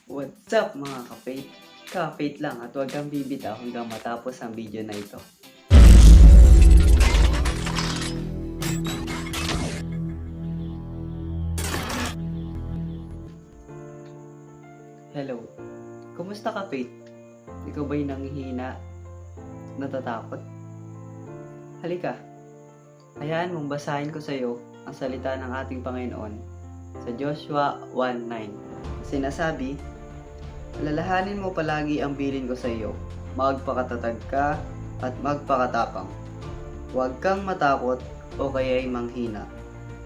What's up mga ka-faith? Ka-faith lang at huwag kang bibitaw hanggang matapos ang video na ito. Hello, kumusta ka faith? Ikaw ba'y nanghihina? Natatakot? Halika, hayaan mong basahin ko sa iyo ang salita ng ating Panginoon sa Joshua 1:9. Sinasabi, alalahanin mo palagi ang bilin ko sa iyo, magpakatatag ka at magpakatapang. Huwag kang matakot o kaya'y manghina,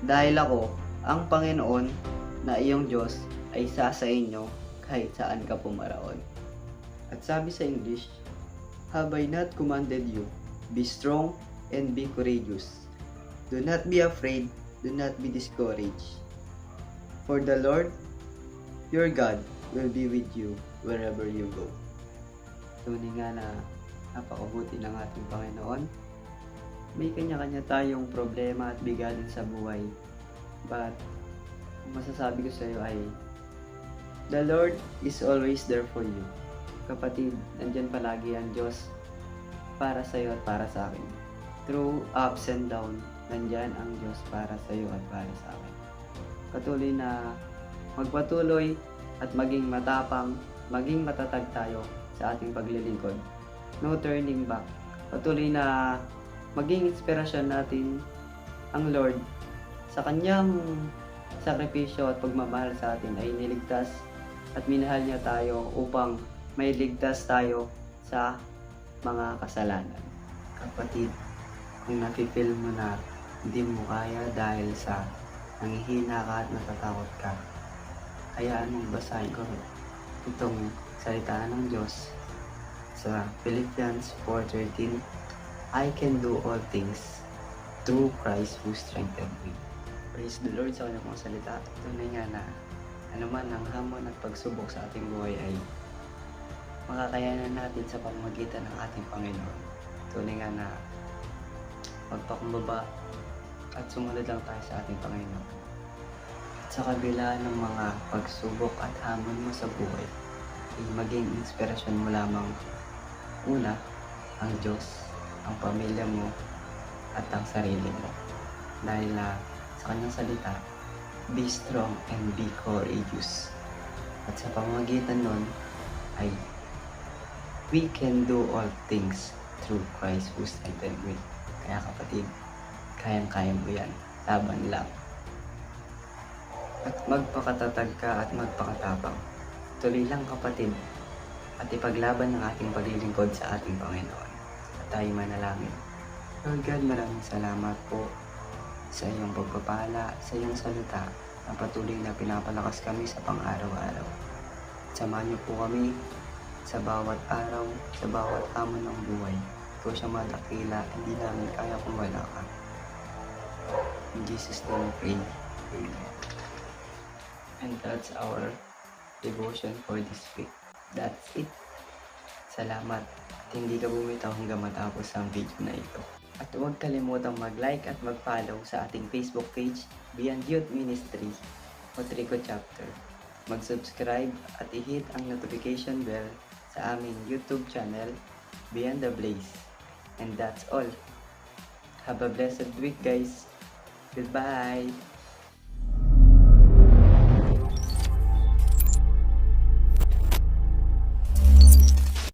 dahil ako, ang Panginoon na iyong Diyos, ay isa sa inyo kahit saan ka pumaraon. At sabi sa English, have I not commanded you? Be strong and be courageous. Do not be afraid, do not be discouraged. For the Lord, your God, will be with you wherever you go. Tunay nga na napakabuti ng ating Panginoon. May kanya-kanya tayong problema at bigatin sa buhay. But, masasabi ko sa iyo ay, the Lord is always there for you. Kapatid, nandyan palagi ang Diyos para sa iyo at para sa akin. Through ups and downs, nandyan ang Diyos para sa iyo at para sa akin. Patuloy na magpatuloy at maging matapang, maging matatag tayo sa ating paglilingkod. No turning back. Patuloy na maging inspirasyon natin ang Lord sa kanyang sakripisyo at pagmamahal sa atin ay niligtas at minahal niya tayo upang may ligtas tayo sa mga kasalanan. Kapatid, kung nafe-feel mo na hindi mo kaya dahil sa nanghihina ka at natatakot ka, hayaan mong basahin ko itong salita ng Diyos sa Philippians 4:13. I can do all things through Christ who strengthened me. Praise the Lord sa kanyang mga salita. Tunay nga na anuman ang hamon at pagsubok sa ating buhay ay makakayanan natin sa pamamagitan ng ating Panginoon. Tunay nga na magpakumbaba at sumunod lang tayo sa ating Panginoon. At sa kabila ng mga pagsubok at hamon mo sa buhay, ay maging inspirasyon mo lamang una ang Diyos, ang pamilya mo, at ang sarili mo. Dahil sa kanyang salita, be strong and be courageous. At sa pamamagitan nun ay we can do all things through Christ who strengthened me. Kaya kapatid, kayang-kaya mo yan. Laban lang. At magpakatatag ka at magpakatapang. Tuloy lang kapatid. At ipaglaban ng ating paglilingkod sa ating Panginoon. At tayo manalangin. Lord God, maraming salamat po sa iyong pagpapala, sa iyong salita na patuloy na pinapalakas kami sa pang-araw-araw. Samahan niyo po kami sa bawat araw, sa bawat hamon ng buhay. Ikaw siya malakila, hindi namin kaya kung wala ka. In Jesus' name we pray. Amen. And that's our devotion for this week. That's it. Salamat at hindi ka bumitaw hanggang matapos ang video na ito. At huwag kalimutang mag-like at mag-follow sa ating Facebook page, Beyond Youth Ministry o Trico Chapter. Mag-subscribe at i-hit ang notification bell sa aming YouTube channel, Beyond the Blaze. And that's all. Have a blessed week guys. Goodbye!